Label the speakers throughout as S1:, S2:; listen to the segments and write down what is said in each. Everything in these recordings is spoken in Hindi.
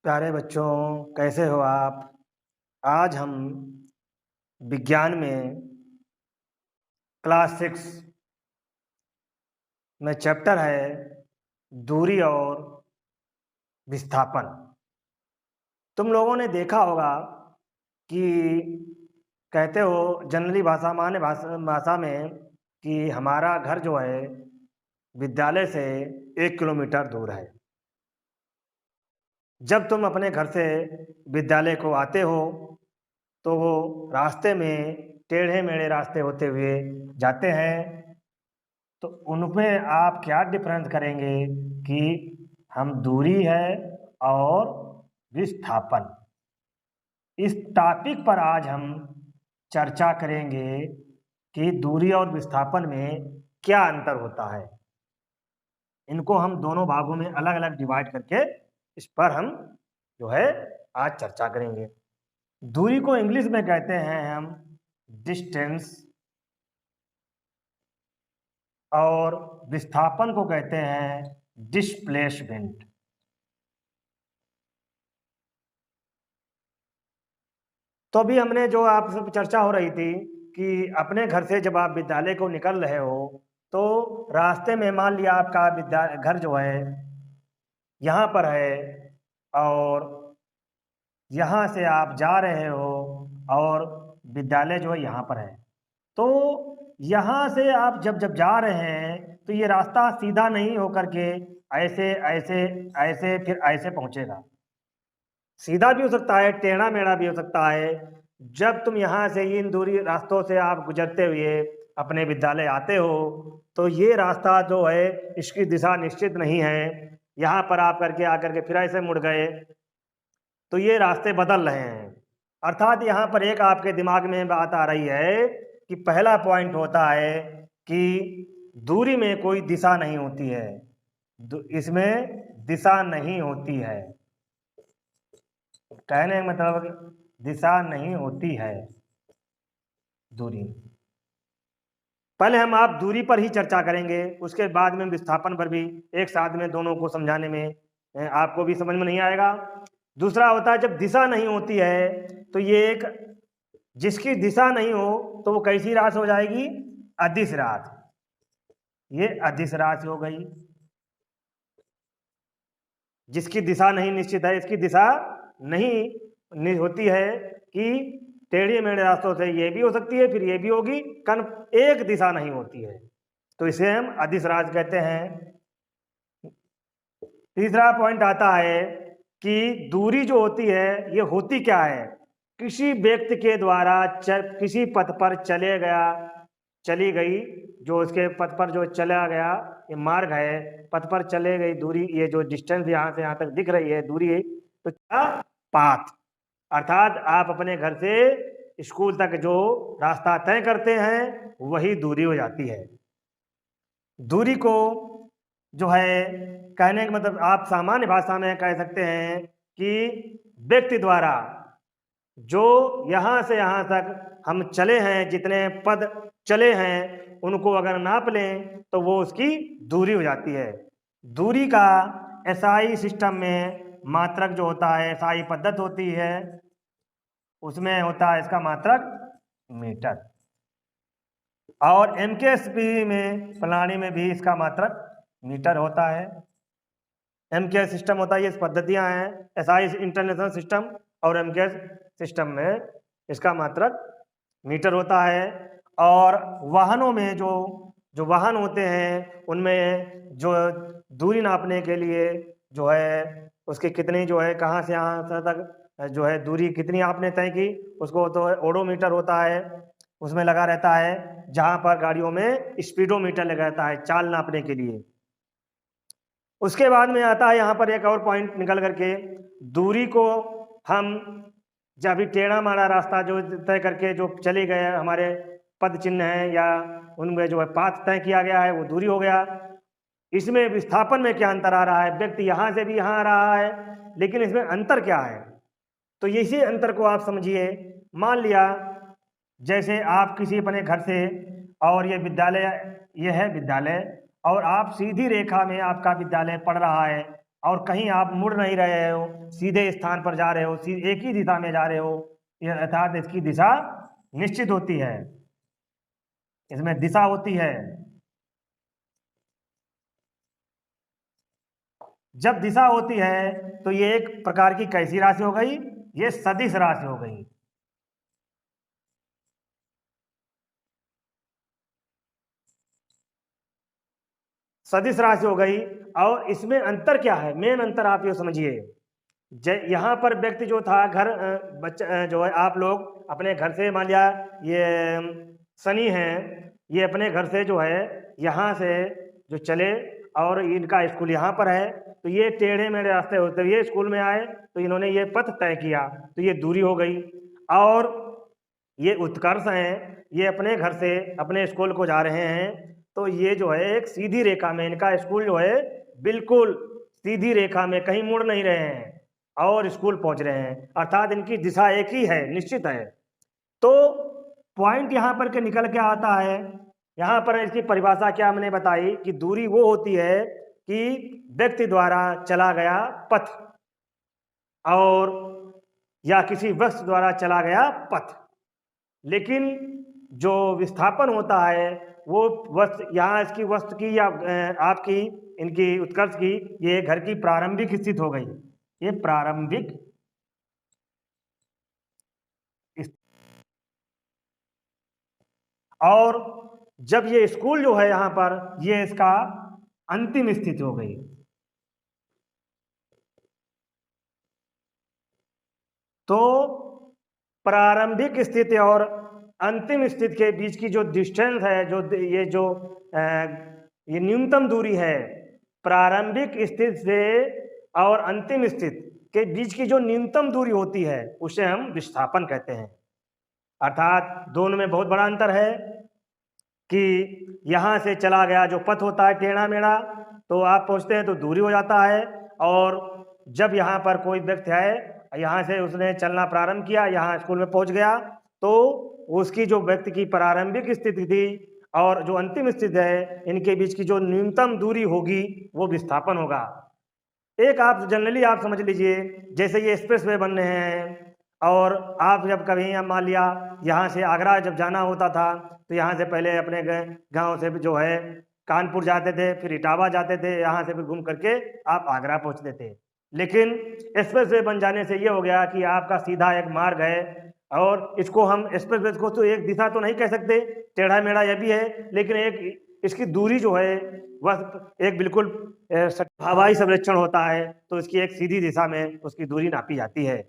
S1: प्यारे बच्चों, कैसे हो आप? आज हम विज्ञान में क्लास 6 में चैप्टर है दूरी और विस्थापन। तुम लोगों ने देखा होगा कि कहते हो जनरली भाषा मान्य भाषा में कि हमारा घर जो है विद्यालय से 1 किलोमीटर दूर है। जब तुम अपने घर से विद्यालय को आते हो तो वो रास्ते में टेढ़े मेढ़े रास्ते होते हुए जाते हैं। तो उनमें आप क्या डिफरेंस करेंगे कि हम दूरी है और विस्थापन। इस टॉपिक पर आज हम चर्चा करेंगे कि दूरी और विस्थापन में क्या अंतर होता है। इनको हम दोनों भागों में अलग अलग डिवाइड करके इस पर हम जो है आज चर्चा करेंगे। दूरी को इंग्लिश में कहते हैं हम डिस्टेंस और विस्थापन को कहते हैं डिस्प्लेसमेंट। तो अभी हमने जो आप सब चर्चा हो रही थी कि अपने घर से जब आप विद्यालय को निकल रहे हो तो रास्ते में मान लिया आपका घर जो है यहाँ पर है और यहाँ से आप जा रहे हो और विद्यालय जो है यहाँ पर है। तो यहाँ से आप जब जब जा रहे हैं तो ये रास्ता सीधा नहीं होकर के ऐसे ऐसे ऐसे फिर ऐसे पहुँचेगा। सीधा भी हो सकता है, टेढ़ा मेढ़ा भी हो सकता है। जब तुम यहाँ से इन दूरी रास्तों से आप गुजरते हुए अपने विद्यालय आते हो तो ये रास्ता जो है इसकी दिशा निश्चित नहीं है। यहाँ पर आप करके आकर के फिर ऐसे मुड़ गए तो ये रास्ते बदल रहे हैं। अर्थात यहाँ पर एक आपके दिमाग में बात आ रही है कि पहला पॉइंट होता है कि दूरी में कोई दिशा नहीं होती है, इसमें दिशा नहीं होती है। कहने का मतलब दिशा नहीं होती है दूरी। पहले हम आप दूरी पर ही चर्चा करेंगे, उसके बाद में विस्थापन पर भी एक साथ में दोनों को समझाने में आपको भी समझ में नहीं आएगा। दूसरा होता है जब दिशा नहीं होती है तो ये एक जिसकी दिशा नहीं हो तो वो कैसी राशि हो जाएगी? अदिश राशि। ये अदिश राशि हो गई। जिसकी दिशा नहीं निश्चित है, इसकी दिशा नहीं होती है कि टेढ़े मेढ़े रास्तों से ये भी हो सकती है फिर ये भी होगी, एक दिशा नहीं होती है, तो इसे हम अदिश राशि कहते हैं। तीसरा पॉइंट आता है कि दूरी जो होती है ये होती क्या है? किसी व्यक्ति के द्वारा किसी पथ पर चली गई, जो उसके पथ पर जो चला गया ये मार्ग है, पथ पर चले गई दूरी, ये जो डिस्टेंस यहाँ से यहाँ तक दिख रही है दूरी है, तो क्या पाथ। अर्थात आप अपने घर से स्कूल तक जो रास्ता तय करते हैं वही दूरी हो जाती है। दूरी को जो है कहने का मतलब आप सामान्य भाषा में कह सकते हैं कि व्यक्ति द्वारा जो यहाँ से यहाँ तक हम चले हैं, जितने पद चले हैं उनको अगर नाप लें तो वो उसकी दूरी हो जाती है। दूरी का एसआई सिस्टम में मात्रक जो होता है, एसआई पद्धति होती है, उसमें होता है इसका मात्रक मीटर, और एमकेएसपी में प्रणाली में भी इसका मात्रक मीटर होता है। एमकेएस सिस्टम होता है, ये पद्धतियां हैं, एसआई इंटरनेशनल सिस्टम और एमकेएस सिस्टम में इसका मात्रक मीटर होता है। और वाहनों में जो वाहन होते हैं उनमें जो दूरी नापने के लिए जो है उसकी कितनी जो है कहाँ से यहाँ तक जो है दूरी कितनी आपने तय की, उसको तो ओडोमीटर होता है, उसमें लगा रहता है, जहाँ पर गाड़ियों में स्पीडोमीटर लगा रहता है चाल नापने के लिए। उसके बाद में आता है यहाँ पर एक और पॉइंट निकल करके, दूरी को हम जब भी टेढ़ा मारा रास्ता जो तय करके जो चले गए हमारे पद चिन्ह हैं या उनमें जो है पाथ तय किया गया है वो दूरी हो गया। इसमें विस्थापन में क्या अंतर आ रहा है? व्यक्ति यहाँ से भी यहाँ आ रहा है, लेकिन इसमें अंतर क्या है? तो इसी अंतर को आप समझिए। मान लिया जैसे आप किसी अपने घर से, और ये विद्यालय, ये है विद्यालय, और आप सीधी रेखा में आपका विद्यालय पढ़ रहा है, और कहीं आप मुड़ नहीं रहे हो, सीधे स्थान पर जा रहे हो, एक ही दिशा में जा रहे हो, यह अर्थात इसकी दिशा निश्चित होती है, इसमें दिशा होती है। जब दिशा होती है तो ये एक प्रकार की कैसी राशि हो गई? ये सदिश राशि हो गई। सदिश राशि हो गई। और इसमें अंतर क्या है? मेन अंतर आप ये समझिए, यहाँ पर व्यक्ति जो था घर बच्चा जो है, आप लोग अपने घर से मान लिया ये शनि है, ये अपने घर से जो है यहाँ से जो चले और इनका स्कूल यहाँ पर है, तो ये टेढ़े मेढ़े रास्ते होते हुए ये स्कूल में आए, तो इन्होंने ये पथ तय किया, तो ये दूरी हो गई। और ये उत्कर्ष हैं, ये अपने घर से अपने स्कूल को जा रहे हैं, तो ये जो है एक सीधी रेखा में इनका स्कूल जो है बिल्कुल सीधी रेखा में, कहीं मुड़ नहीं रहे हैं और स्कूल पहुंच रहे हैं, अर्थात इनकी दिशा एक ही है, निश्चित है। तो पॉइंट यहाँ पर के निकल के आता है, यहाँ पर इसकी परिभाषा क्या मैंने बताई कि दूरी वो होती है कि व्यक्ति द्वारा चला गया पथ और या किसी वस्तु द्वारा चला गया पथ। लेकिन जो विस्थापन होता है वो वस्तु, यहाँ इसकी वस्तु की या आपकी इनकी उत्कर्ष की ये घर की प्रारंभिक स्थिति हो गई, ये प्रारंभिक और जब ये स्कूल जो है यहाँ पर ये इसका अंतिम स्थिति हो गई। तो प्रारंभिक स्थिति और अंतिम स्थिति के बीच की जो डिस्टेंस है, जो ये न्यूनतम दूरी है, प्रारंभिक स्थिति से और अंतिम स्थिति के बीच की जो न्यूनतम दूरी होती है उसे हम विस्थापन कहते हैं। अर्थात दोनों में बहुत बड़ा अंतर है कि यहाँ से चला गया जो पथ होता है टेढ़ा मेढ़ा, तो आप पहुँचते हैं तो दूरी हो जाता है, और जब यहाँ पर कोई व्यक्ति है यहाँ से उसने चलना प्रारंभ किया, यहाँ स्कूल में पहुँच गया, तो उसकी जो व्यक्ति की प्रारंभिक स्थिति थी और जो अंतिम स्थिति है, इनके बीच की जो न्यूनतम दूरी होगी वो विस्थापन होगा। एक आप जनरली आप समझ लीजिए, जैसे ये एक्सप्रेस वे बन रहे हैं और आप जब कभी मान लिया यहाँ से आगरा जब जाना होता था, तो यहाँ से पहले अपने गांव से जो है कानपुर जाते थे, फिर इटावा जाते थे, यहाँ से फिर घूम करके आप आगरा पहुँचते थे। लेकिन एक्सप्रेस वे बन जाने से ये हो गया कि आपका सीधा एक मार्ग है, और इसको हम एक्सप्रेस वे को तो एक दिशा तो नहीं कह सकते, टेढ़ा मेढ़ा यह भी है, लेकिन एक इसकी दूरी जो है वह एक बिल्कुल हवाई सर्वेक्षण होता है, तो इसकी एक सीधी दिशा में उसकी दूरी नापी जाती है,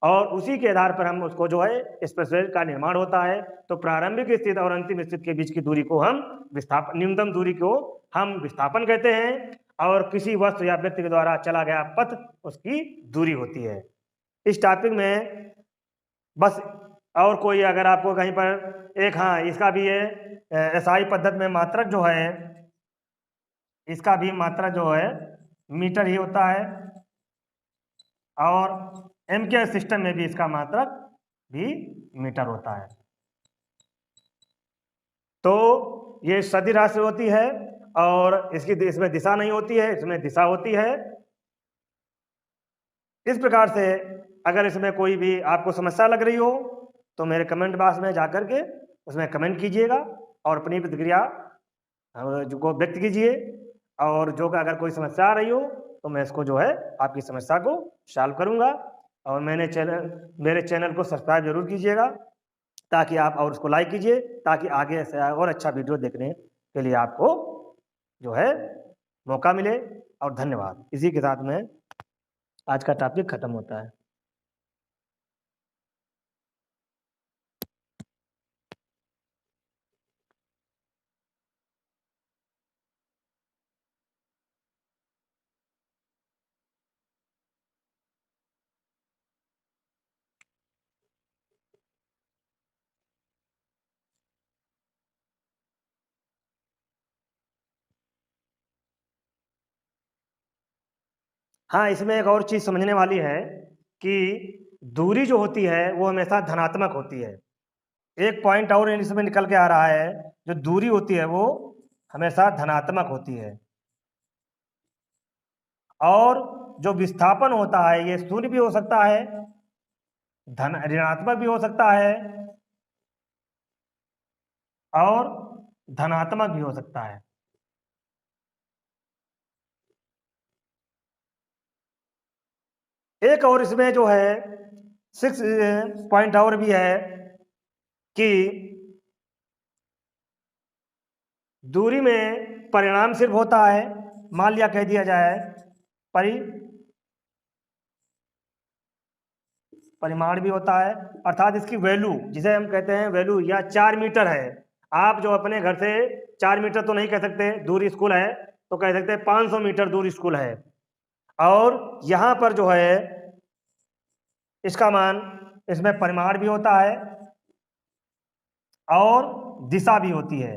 S1: और उसी के आधार पर हम उसको जो है एक्सप्रेसवे का निर्माण होता है। तो प्रारंभिक स्थिति और अंतिम स्थिति के बीच की दूरी को हम विस्थापन, न्यूनतम दूरी को हम विस्थापन कहते हैं, और किसी वस्तु या व्यक्ति के द्वारा चला गया पथ उसकी दूरी होती है। इस टॉपिक में बस और कोई अगर आपको कहीं पर एक, हाँ इसका भी है एसआई पद्धति में मात्रक जो है, इसका भी मात्रक जो है मीटर ही होता है, और एमके सिस्टम में भी इसका मात्रक भी मीटर होता है। तो ये सदिश राशि होती है और इसमें दिशा नहीं होती है, इसमें दिशा होती है। इस प्रकार से अगर इसमें कोई भी आपको समस्या लग रही हो तो मेरे कमेंट बॉक्स में जाकर के उसमें कमेंट कीजिएगा और अपनी प्रतिक्रिया को व्यक्त कीजिए, और जो कि अगर कोई समस्या आ रही हो तो मैं इसको जो है आपकी समस्या को सॉल्व करूंगा। और मेरे चैनल को सब्सक्राइब जरूर कीजिएगा, ताकि आप, और उसको लाइक कीजिए ताकि आगे ऐसे और अच्छा वीडियो देखने के लिए आपको जो है मौका मिले। और धन्यवाद। इसी के साथ में आज का टॉपिक खत्म होता है। हाँ, इसमें एक और चीज समझने वाली है कि दूरी जो होती है वो हमेशा धनात्मक होती है। एक पॉइंट और इसमें निकल के आ रहा है, जो दूरी होती है वो हमेशा धनात्मक होती है, और जो विस्थापन होता है ये शून्य भी हो सकता है, धन ऋणात्मक भी हो सकता है और धनात्मक भी हो सकता है। एक और इसमें जो है 6 पॉइंट और भी है कि दूरी में परिणाम सिर्फ होता है, मान लिया कह दिया जाए परिमाण भी होता है, अर्थात इसकी वैल्यू जिसे हम कहते हैं वैल्यू या 4 मीटर है। आप जो अपने घर से 4 मीटर तो नहीं कह सकते दूर स्कूल है, तो कह सकते हैं 500 मीटर दूर स्कूल है। और यहाँ पर जो है इसका मान, इसमें परिमाण भी होता है और दिशा भी होती है,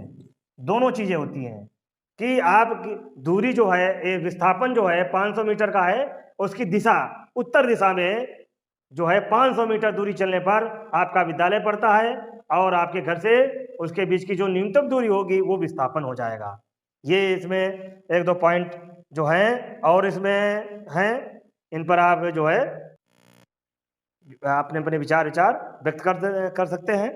S1: दोनों चीजें होती हैं कि आप दूरी जो है, ये विस्थापन जो है 500 मीटर का है, उसकी दिशा उत्तर दिशा में जो है 500 मीटर दूरी चलने पर आपका विद्यालय पड़ता है और आपके घर से उसके बीच की जो न्यूनतम दूरी होगी वो विस्थापन हो जाएगा। ये इसमें एक दो पॉइंट जो हैं और इसमें हैं, इन पर आप जो है अपने अपने विचार व्यक्त कर सकते हैं।